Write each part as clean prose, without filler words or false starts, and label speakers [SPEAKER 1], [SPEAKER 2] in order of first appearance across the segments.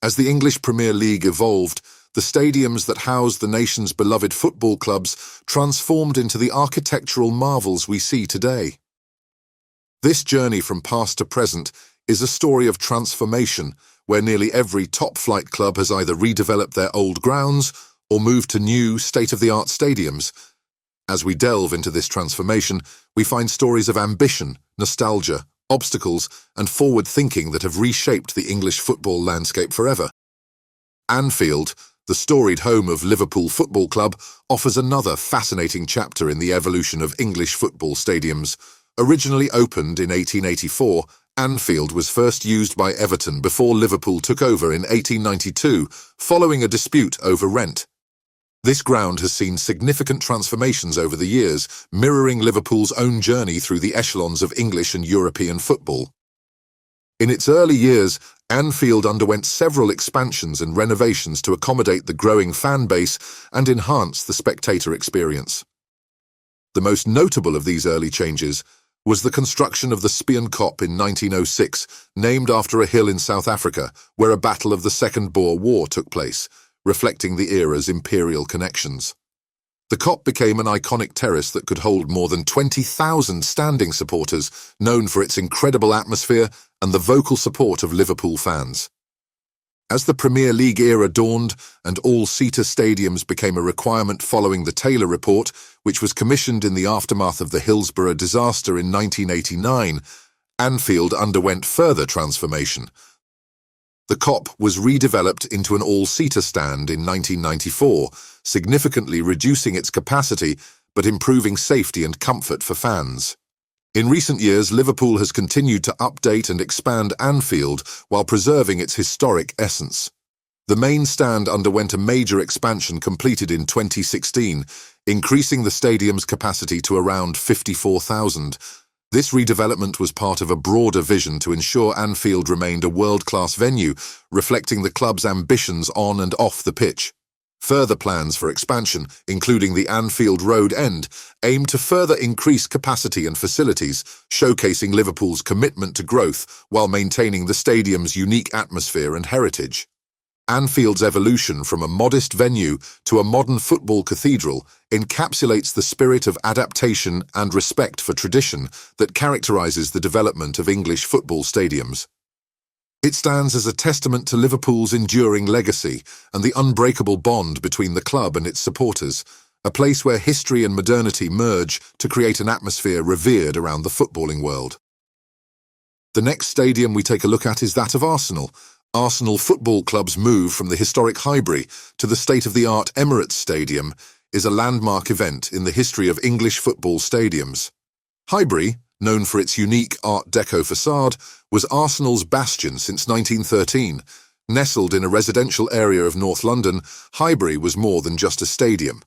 [SPEAKER 1] As the English Premier League evolved, the stadiums that housed the nation's beloved football clubs transformed into the architectural marvels we see today. This journey from past to present is a story of transformation, where nearly every top-flight club has either redeveloped their old grounds or moved to new, state-of-the-art stadiums. As we delve into this transformation, we find stories of ambition, nostalgia, obstacles, and forward-thinking that have reshaped the English football landscape forever. Anfield, the storied home of Liverpool Football Club, offers another fascinating chapter in the evolution of English football stadiums. Originally opened in 1884, Anfield was first used by Everton before Liverpool took over in 1892, following a dispute over rent. This ground has seen significant transformations over the years, mirroring Liverpool's own journey through the echelons of English and European football. In its early years, Anfield underwent several expansions and renovations to accommodate the growing fan base and enhance the spectator experience. The most notable of these early changes was the construction of the Spion Kop in 1906, named after a hill in South Africa where a battle of the Second Boer War took place, reflecting the era's imperial connections. The Kop became an iconic terrace that could hold more than 20,000 standing supporters, known for its incredible atmosphere and the vocal support of Liverpool fans. As the Premier League era dawned and all-seater stadiums became a requirement following the Taylor Report, which was commissioned in the aftermath of the Hillsborough disaster in 1989, Anfield underwent further transformation. The Kop was redeveloped into an all-seater stand in 1994, significantly reducing its capacity but improving safety and comfort for fans. In recent years, Liverpool has continued to update and expand Anfield while preserving its historic essence. The main stand underwent a major expansion completed in 2016, increasing the stadium's capacity to around 54,000. This redevelopment was part of a broader vision to ensure Anfield remained a world-class venue, reflecting the club's ambitions on and off the pitch. Further plans for expansion, including the Anfield Road end, aim to further increase capacity and facilities, showcasing Liverpool's commitment to growth while maintaining the stadium's unique atmosphere and heritage. Anfield's evolution from a modest venue to a modern football cathedral encapsulates the spirit of adaptation and respect for tradition that characterises the development of English football stadiums. It stands as a testament to Liverpool's enduring legacy and the unbreakable bond between the club and its supporters, a place where history and modernity merge to create an atmosphere revered around the footballing world. The next stadium we take a look at is that of Arsenal. Arsenal Football Club's move from the historic Highbury to the state-of-the-art Emirates Stadium is a landmark event in the history of English football stadiums. Highbury, known for its unique Art Deco facade, was Arsenal's bastion since 1913. Nestled in a residential area of North London, Highbury was more than just a stadium.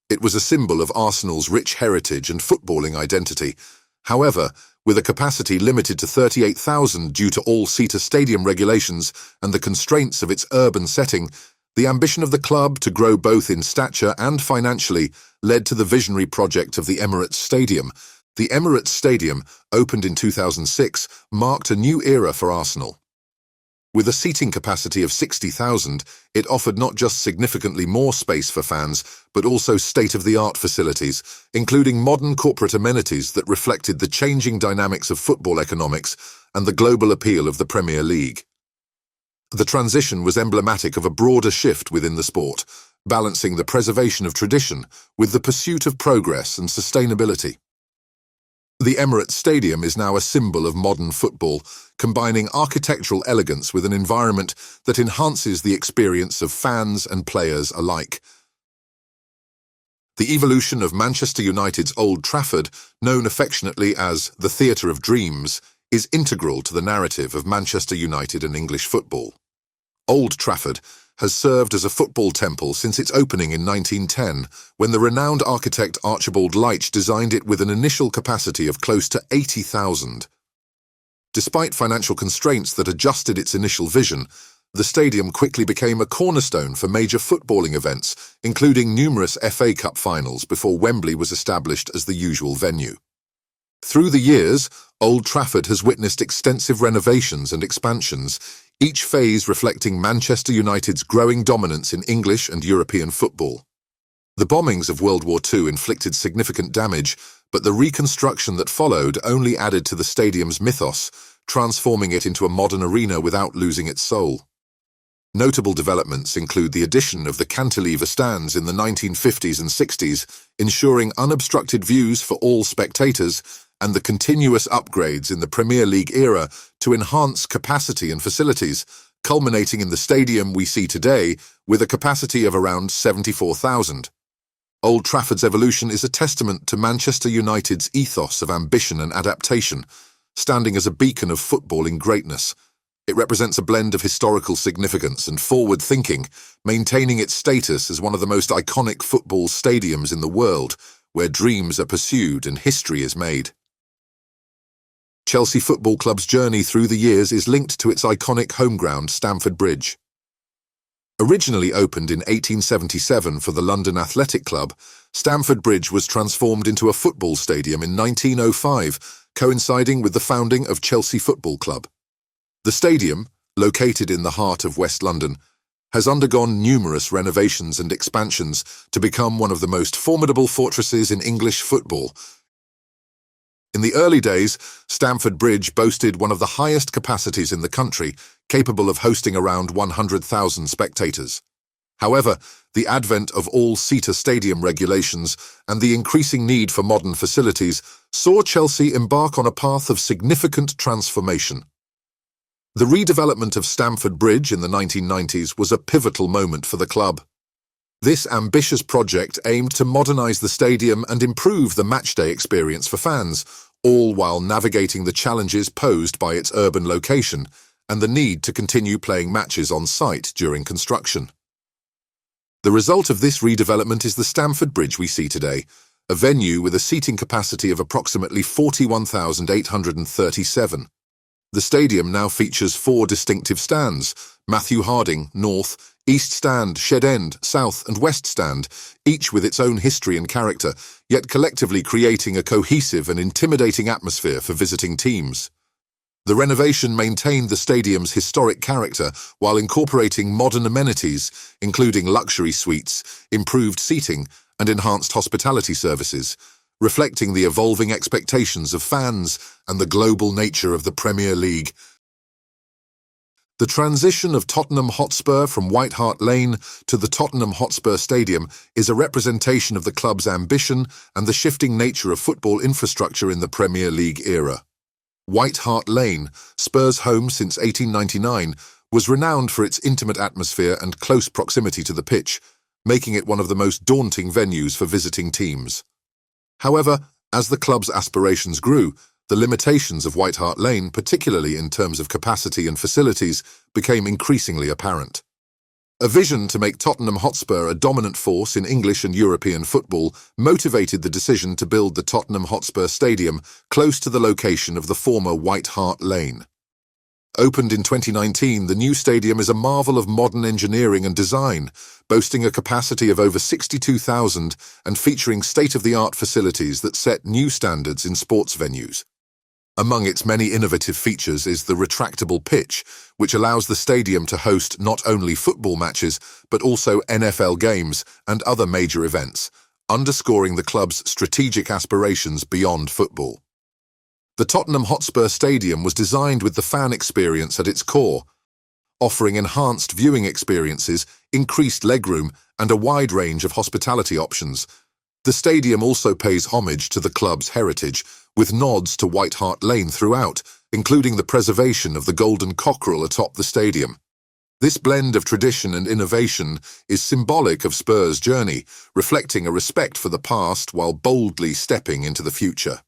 [SPEAKER 1] It was a symbol of Arsenal's rich heritage and footballing identity. However, with a capacity limited to 38,000 due to all-seater stadium regulations and the constraints of its urban setting, the ambition of the club to grow both in stature and financially led to the visionary project of the Emirates Stadium. The Emirates Stadium, opened in 2006, marked a new era for Arsenal. With a seating capacity of 60,000, it offered not just significantly more space for fans, but also state-of-the-art facilities, including modern corporate amenities that reflected the changing dynamics of football economics and the global appeal of the Premier League. The transition was emblematic of a broader shift within the sport, balancing the preservation of tradition with the pursuit of progress and sustainability. The Emirates Stadium is now a symbol of modern football, combining architectural elegance with an environment that enhances the experience of fans and players alike. The evolution of Manchester United's Old Trafford, known affectionately as the Theatre of Dreams, is integral to the narrative of Manchester United and English football. Old Trafford has served as a football temple since its opening in 1910, when the renowned architect Archibald Leitch designed it with an initial capacity of close to 80,000. Despite financial constraints that adjusted its initial vision, the stadium quickly became a cornerstone for major footballing events, including numerous FA Cup finals before Wembley was established as the usual venue. Through the years, Old Trafford has witnessed extensive renovations and expansions, each phase reflecting Manchester United's growing dominance in English and European football. The bombings of World War II inflicted significant damage, but the reconstruction that followed only added to the stadium's mythos, transforming it into a modern arena without losing its soul. Notable developments include the addition of the cantilever stands in the 1950s and 60s, ensuring unobstructed views for all spectators, and the continuous upgrades in the Premier League era to enhance capacity and facilities, culminating in the stadium we see today with a capacity of around 74,000. Old Trafford's evolution is a testament to Manchester United's ethos of ambition and adaptation, standing as a beacon of footballing greatness. It represents a blend of historical significance and forward thinking, maintaining its status as one of the most iconic football stadiums in the world, where dreams are pursued and history is made. Chelsea Football Club's journey through the years is linked to its iconic home ground, Stamford Bridge. Originally opened in 1877 for the London Athletic Club, Stamford Bridge was transformed into a football stadium in 1905, coinciding with the founding of Chelsea Football Club. The stadium, located in the heart of West London, has undergone numerous renovations and expansions to become one of the most formidable fortresses in English football. In the early days, Stamford Bridge boasted one of the highest capacities in the country, capable of hosting around 100,000 spectators. However, the advent of all-seater stadium regulations and the increasing need for modern facilities saw Chelsea embark on a path of significant transformation. The redevelopment of Stamford Bridge in the 1990s was a pivotal moment for the club. This ambitious project aimed to modernise the stadium and improve the matchday experience for fans, all while navigating the challenges posed by its urban location and the need to continue playing matches on site during construction. The result of this redevelopment is the Stamford Bridge we see today, a venue with a seating capacity of approximately 41,837. The stadium now features 4 distinctive stands: Matthew Harding, North, East Stand, Shed End, South and West Stand, each with its own history and character, yet collectively creating a cohesive and intimidating atmosphere for visiting teams. The renovation maintained the stadium's historic character while incorporating modern amenities, including luxury suites, improved seating, and enhanced hospitality services, reflecting the evolving expectations of fans and the global nature of the Premier League. The transition of Tottenham Hotspur from White Hart Lane to the Tottenham Hotspur Stadium is a representation of the club's ambition and the shifting nature of football infrastructure in the Premier League era. White Hart Lane, Spurs' home since 1899, was renowned for its intimate atmosphere and close proximity to the pitch, making it one of the most daunting venues for visiting teams. However, as the club's aspirations grew, the limitations of White Hart Lane, particularly in terms of capacity and facilities, became increasingly apparent. A vision to make Tottenham Hotspur a dominant force in English and European football motivated the decision to build the Tottenham Hotspur Stadium close to the location of the former White Hart Lane. Opened in 2019, the new stadium is a marvel of modern engineering and design, boasting a capacity of over 62,000 and featuring state-of-the-art facilities that set new standards in sports venues. Among its many innovative features is the retractable pitch, which allows the stadium to host not only football matches, but also NFL games and other major events, underscoring the club's strategic aspirations beyond football. The Tottenham Hotspur Stadium was designed with the fan experience at its core, offering enhanced viewing experiences, increased legroom, and a wide range of hospitality options. The stadium also pays homage to the club's heritage, with nods to White Hart Lane throughout, including the preservation of the golden cockerel atop the stadium. This blend of tradition and innovation is symbolic of Spurs' journey, reflecting a respect for the past while boldly stepping into the future.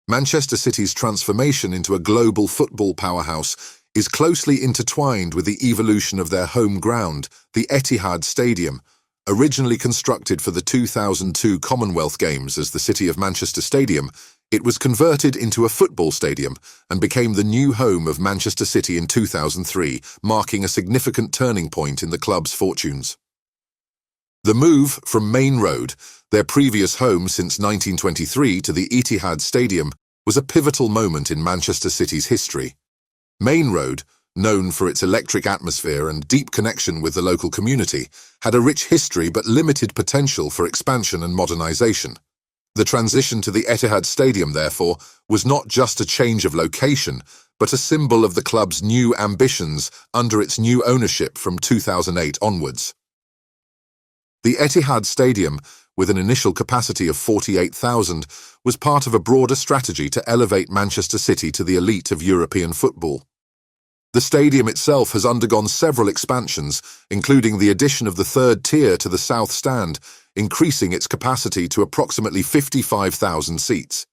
[SPEAKER 1] Manchester City's transformation into a global football powerhouse is closely intertwined with the evolution of their home ground, the Etihad Stadium. Originally constructed for the 2002 Commonwealth Games as the City of Manchester Stadium, it was converted into a football stadium and became the new home of Manchester City in 2003, marking a significant turning point in the club's fortunes. The move from Main Road, their previous home since 1923, to the Etihad Stadium was a pivotal moment in Manchester City's history. Main Road, known for its electric atmosphere and deep connection with the local community, had a rich history but limited potential for expansion and modernization. The transition to the Etihad Stadium, therefore, was not just a change of location, but a symbol of the club's new ambitions under its new ownership from 2008 onwards. The Etihad Stadium, with an initial capacity of 48,000, was part of a broader strategy to elevate Manchester City to the elite of European football. The stadium itself has undergone several expansions, including the addition of the third tier to the South Stand, increasing its capacity to approximately 55,000 seats.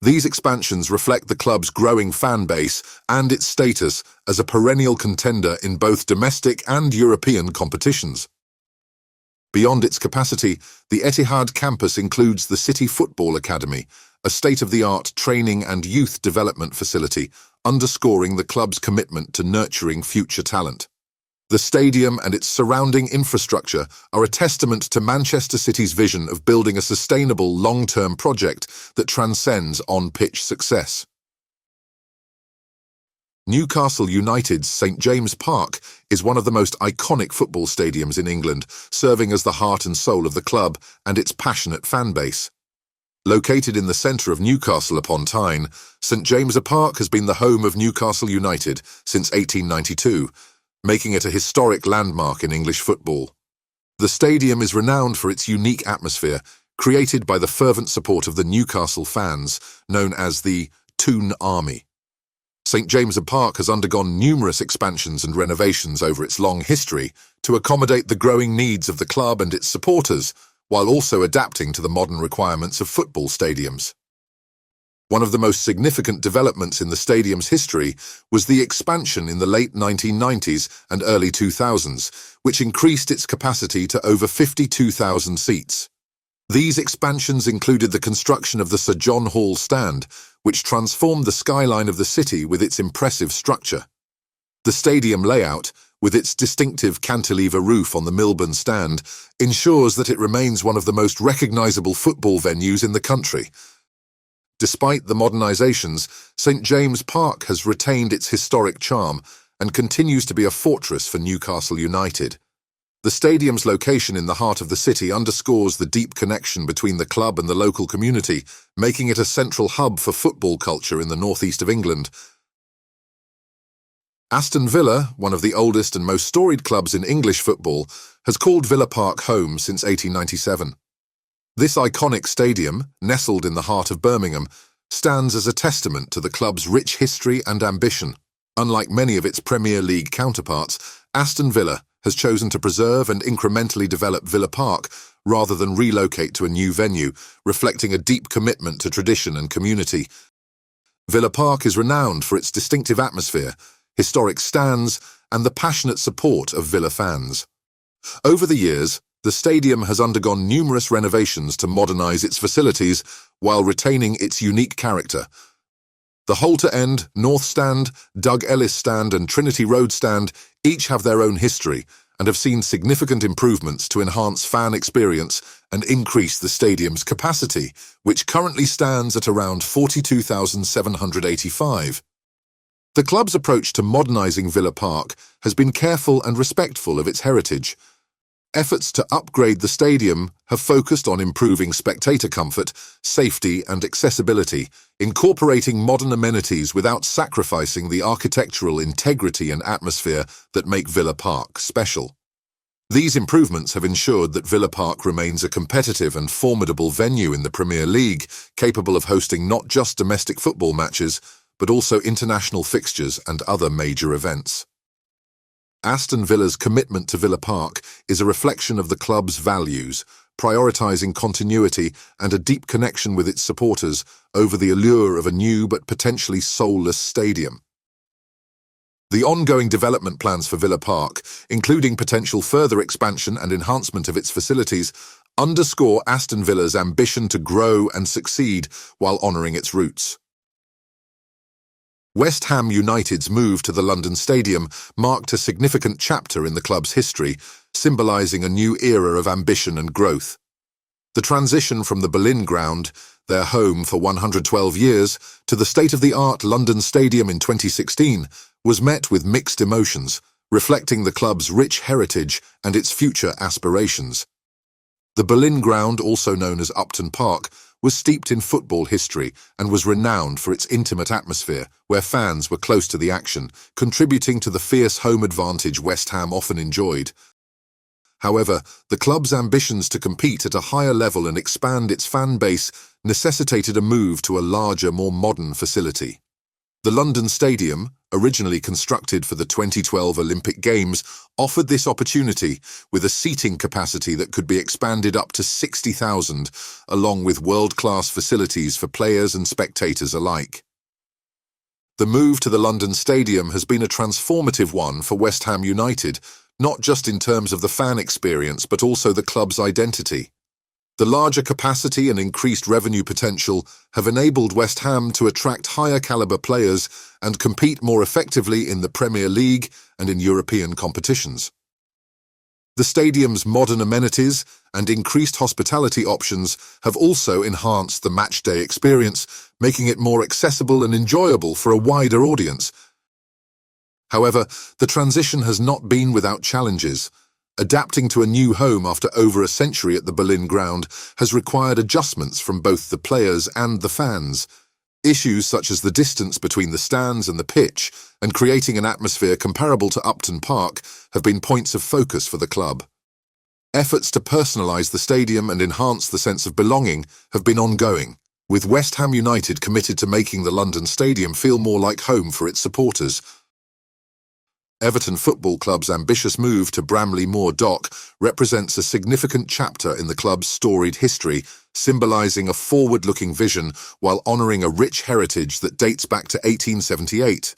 [SPEAKER 1] These expansions reflect the club's growing fan base and its status as a perennial contender in both domestic and European competitions. Beyond its capacity, the Etihad campus includes the City Football Academy, a state-of-the-art training and youth development facility, underscoring the club's commitment to nurturing future talent. The stadium and its surrounding infrastructure are a testament to Manchester City's vision of building a sustainable long-term project that transcends on-pitch success. Newcastle United's St James Park is one of the most iconic football stadiums in England, serving as the heart and soul of the club and its passionate fan base. Located in the centre of Newcastle upon Tyne, St James Park has been the home of Newcastle United since 1892, making it a historic landmark in English football. The stadium is renowned for its unique atmosphere, created by the fervent support of the Newcastle fans, known as the Toon Army. St James Park has undergone numerous expansions and renovations over its long history to accommodate the growing needs of the club and its supporters, while also adapting to the modern requirements of football stadiums. One of the most significant developments in the stadium's history was the expansion in the late 1990s and early 2000s, which increased its capacity to over 52,000 seats. These expansions included the construction of the Sir John Hall Stand, which transformed the skyline of the city with its impressive structure. The stadium layout, with its distinctive cantilever roof on the Milburn Stand, ensures that it remains one of the most recognisable football venues in the country. Despite the modernisations, St James Park has retained its historic charm and continues to be a fortress for Newcastle United. The stadium's location in the heart of the city underscores the deep connection between the club and the local community, making it a central hub for football culture in the northeast of England. Aston Villa, one of the oldest and most storied clubs in English football, has called Villa Park home since 1897. This iconic stadium, nestled in the heart of Birmingham, stands as a testament to the club's rich history and ambition. Unlike many of its Premier League counterparts, Aston Villa has chosen to preserve and incrementally develop Villa Park rather than relocate to a new venue, reflecting a deep commitment to tradition and community. Villa Park is renowned for its distinctive atmosphere, historic stands, and the passionate support of Villa fans. Over the years, the stadium has undergone numerous renovations to modernise its facilities while retaining its unique character. The Holter End, North Stand, Doug Ellis Stand and Trinity Road Stand each have their own history and have seen significant improvements to enhance fan experience and increase the stadium's capacity, which currently stands at around 42,785. The club's approach to modernising Villa Park has been careful and respectful of its heritage. Efforts to upgrade the stadium have focused on improving spectator comfort, safety and accessibility, incorporating modern amenities without sacrificing the architectural integrity and atmosphere that make Villa Park special. These improvements have ensured that Villa Park remains a competitive and formidable venue in the Premier League, capable of hosting not just domestic football matches, but also international fixtures and other major events. Aston Villa's commitment to Villa Park is a reflection of the club's values, prioritising continuity and a deep connection with its supporters over the allure of a new but potentially soulless stadium. The ongoing development plans for Villa Park, including potential further expansion and enhancement of its facilities, underscore Aston Villa's ambition to grow and succeed while honouring its roots. West Ham United's move to the London Stadium marked a significant chapter in the club's history, symbolising a new era of ambition and growth. The transition from the Boleyn ground, their home for 112 years, to the state-of-the-art London Stadium in 2016, was met with mixed emotions, reflecting the club's rich heritage and its future aspirations. The Boleyn Ground, also known as Upton Park, was steeped in football history and was renowned for its intimate atmosphere, where fans were close to the action, contributing to the fierce home advantage West Ham often enjoyed. However, the club's ambitions to compete at a higher level and expand its fan base necessitated a move to a larger, more modern facility. The London Stadium, originally constructed for the 2012 Olympic Games, offered this opportunity with a seating capacity that could be expanded up to 60,000, along with world-class facilities for players and spectators alike. The move to the London Stadium has been a transformative one for West Ham United, not just in terms of the fan experience but also the club's identity. The larger capacity and increased revenue potential have enabled West Ham to attract higher caliber players and compete more effectively in the Premier League and in European competitions. The stadium's modern amenities and increased hospitality options have also enhanced the matchday experience, making it more accessible and enjoyable for a wider audience. However, the transition has not been without challenges. Adapting to a new home after over a century at the Boleyn Ground has required adjustments from both the players and the fans. Issues such as the distance between the stands and the pitch and creating an atmosphere comparable to Upton Park have been points of focus for the club. Efforts to personalise the stadium and enhance the sense of belonging have been ongoing, with West Ham United committed to making the London Stadium feel more like home for its supporters. Everton Football Club's ambitious move to Bramley Moor Dock represents a significant chapter in the club's storied history, symbolising a forward-looking vision while honouring a rich heritage that dates back to 1878.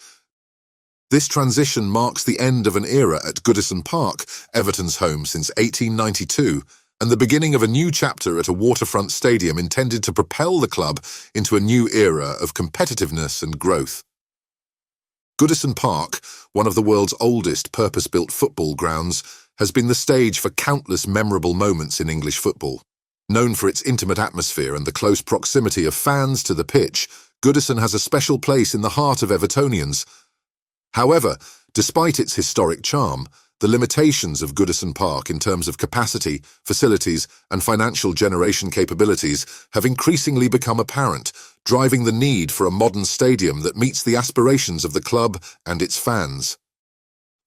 [SPEAKER 1] This transition marks the end of an era at Goodison Park, Everton's home since 1892, and the beginning of a new chapter at a waterfront stadium intended to propel the club into a new era of competitiveness and growth. Goodison Park, one of the world's oldest purpose-built football grounds, has been the stage for countless memorable moments in English football. Known for its intimate atmosphere and the close proximity of fans to the pitch, Goodison has a special place in the heart of Evertonians. However, despite its historic charm, the limitations of Goodison Park in terms of capacity, facilities, and financial generation capabilities have increasingly become apparent, driving the need for a modern stadium that meets the aspirations of the club and its fans.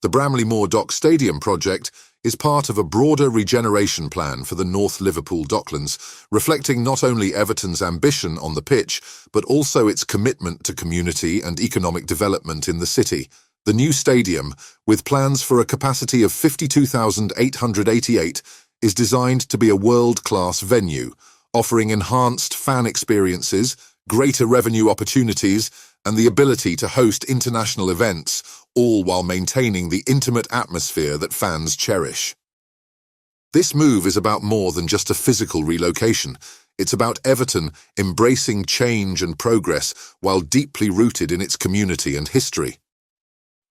[SPEAKER 1] The Bramley Moor Dock Stadium project is part of a broader regeneration plan for the North Liverpool Docklands, reflecting not only Everton's ambition on the pitch, but also its commitment to community and economic development in the city. The new stadium, with plans for a capacity of 52,888, is designed to be a world-class venue, offering enhanced fan experiences, greater revenue opportunities, and the ability to host international events, all while maintaining the intimate atmosphere that fans cherish. This move is about more than just a physical relocation. It's about Everton embracing change and progress while deeply rooted in its community and history.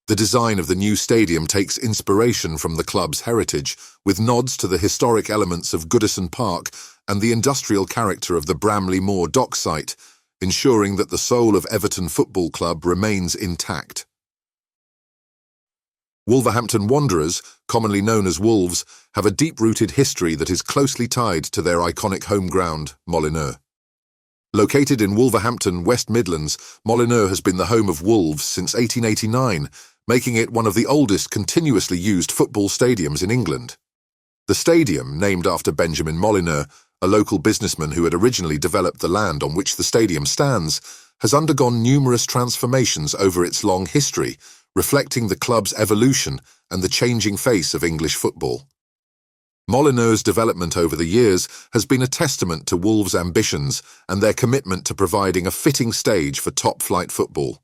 [SPEAKER 1] The design of the new stadium takes inspiration from the club's heritage, with nods to the historic elements of Goodison Park and the industrial character of the Bramley Moor Dock site, ensuring that the soul of Everton Football Club remains intact. Wolverhampton Wanderers, commonly known as Wolves, have a deep-rooted history that is closely tied to their iconic home ground, Molineux. Located in Wolverhampton, West Midlands, Molineux has been the home of Wolves since 1889, making it one of the oldest continuously used football stadiums in England. The stadium, named after Benjamin Molineux, a local businessman who had originally developed the land on which the stadium stands, has undergone numerous transformations over its long history, reflecting the club's evolution and the changing face of English football. Molineux's development over the years has been a testament to Wolves' ambitions and their commitment to providing a fitting stage for top-flight football.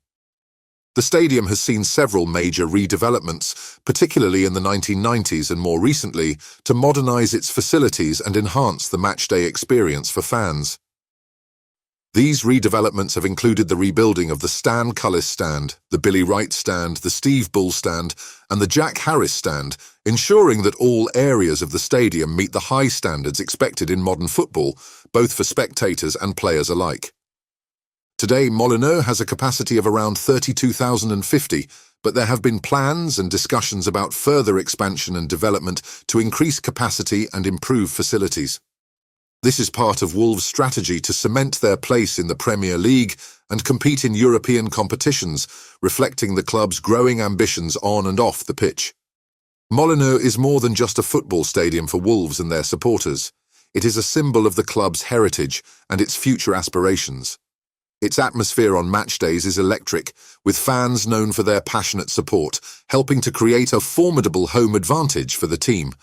[SPEAKER 1] The stadium has seen several major redevelopments, particularly in the 1990s and more recently, to modernise its facilities and enhance the matchday experience for fans. These redevelopments have included the rebuilding of the Stan Cullis stand, the Billy Wright stand, the Steve Bull stand, and the Jack Harris stand, ensuring that all areas of the stadium meet the high standards expected in modern football, both for spectators and players alike. Today, Molineux has a capacity of around 32,050, but there have been plans and discussions about further expansion and development to increase capacity and improve facilities. This is part of Wolves' strategy to cement their place in the Premier League and compete in European competitions, reflecting the club's growing ambitions on and off the pitch. Molineux is more than just a football stadium for Wolves and their supporters. It is a symbol of the club's heritage and its future aspirations. Its atmosphere on match days is electric, with fans known for their passionate support, helping to create a formidable home advantage for the team.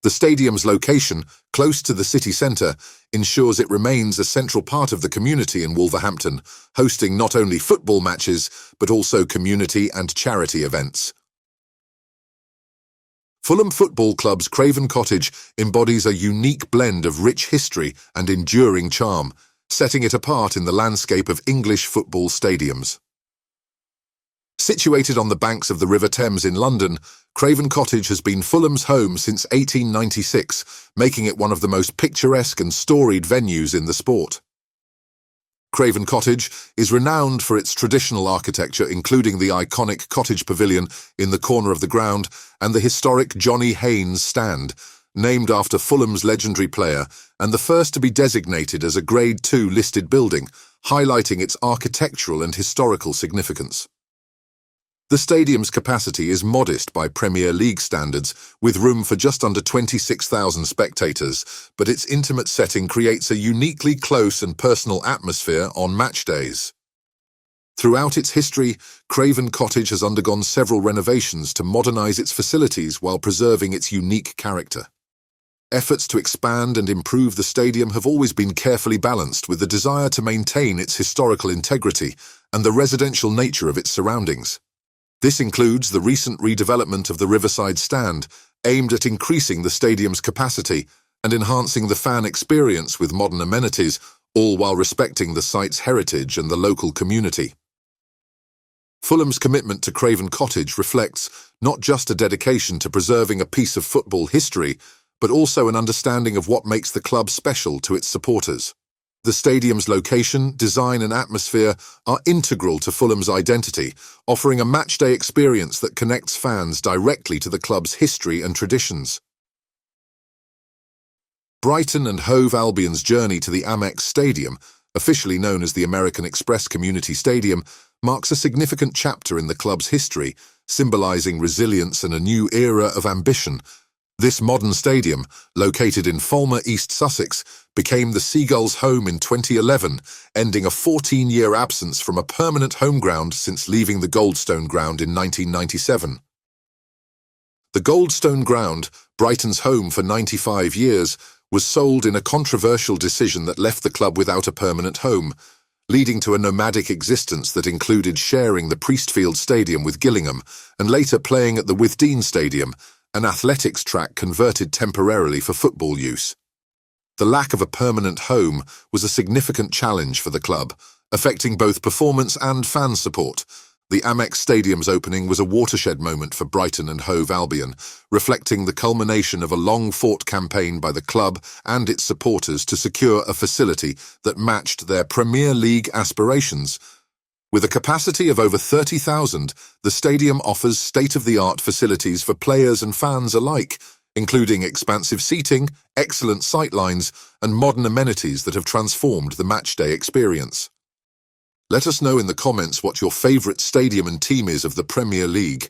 [SPEAKER 1] The stadium's location, close to the city centre, ensures it remains a central part of the community in Wolverhampton, hosting not only football matches, but also community and charity events. Fulham Football Club's Craven Cottage embodies a unique blend of rich history and enduring charm, setting it apart in the landscape of English football stadiums. Situated on the banks of the River Thames in London, Craven Cottage has been Fulham's home since 1896, making it one of the most picturesque and storied venues in the sport. Craven Cottage is renowned for its traditional architecture, including the iconic cottage pavilion in the corner of the ground and the historic Johnny Haynes stand, named after Fulham's legendary player and the first to be designated as a Grade II listed building, highlighting its architectural and historical significance. The stadium's capacity is modest by Premier League standards, with room for just under 26,000 spectators, but its intimate setting creates a uniquely close and personal atmosphere on match days. Throughout its history, Craven Cottage has undergone several renovations to modernise its facilities while preserving its unique character. Efforts to expand and improve the stadium have always been carefully balanced with the desire to maintain its historical integrity and the residential nature of its surroundings. This includes the recent redevelopment of the Riverside Stand, aimed at increasing the stadium's capacity and enhancing the fan experience with modern amenities, all while respecting the site's heritage and the local community. Fulham's commitment to Craven Cottage reflects not just a dedication to preserving a piece of football history, but also an understanding of what makes the club special to its supporters. The stadium's location, design and atmosphere are integral to Fulham's identity, offering a matchday experience that connects fans directly to the club's history and traditions. Brighton and Hove Albion's journey to the Amex Stadium, officially known as the American Express Community Stadium, marks a significant chapter in the club's history, symbolising resilience and a new era of ambition. This modern stadium, located in Fulmer, East Sussex, became the Seagulls' home in 2011, ending a 14-year absence from a permanent home ground since leaving the Goldstone Ground in 1997. The Goldstone Ground, Brighton's home for 95 years, was sold in a controversial decision that left the club without a permanent home, leading to a nomadic existence that included sharing the Priestfield Stadium with Gillingham and later playing at the Withdean Stadium, an athletics track converted temporarily for football use. The lack of a permanent home was a significant challenge for the club, affecting both performance and fan support. The Amex Stadium's opening was a watershed moment for Brighton and Hove Albion, reflecting the culmination of a long-fought campaign by the club and its supporters to secure a facility that matched their Premier League aspirations. With a capacity of over 30,000, the stadium offers state-of-the-art facilities for players and fans alike, including expansive seating, excellent sightlines, and modern amenities that have transformed the matchday experience. Let us know in the comments what your favourite stadium and team is of the Premier League.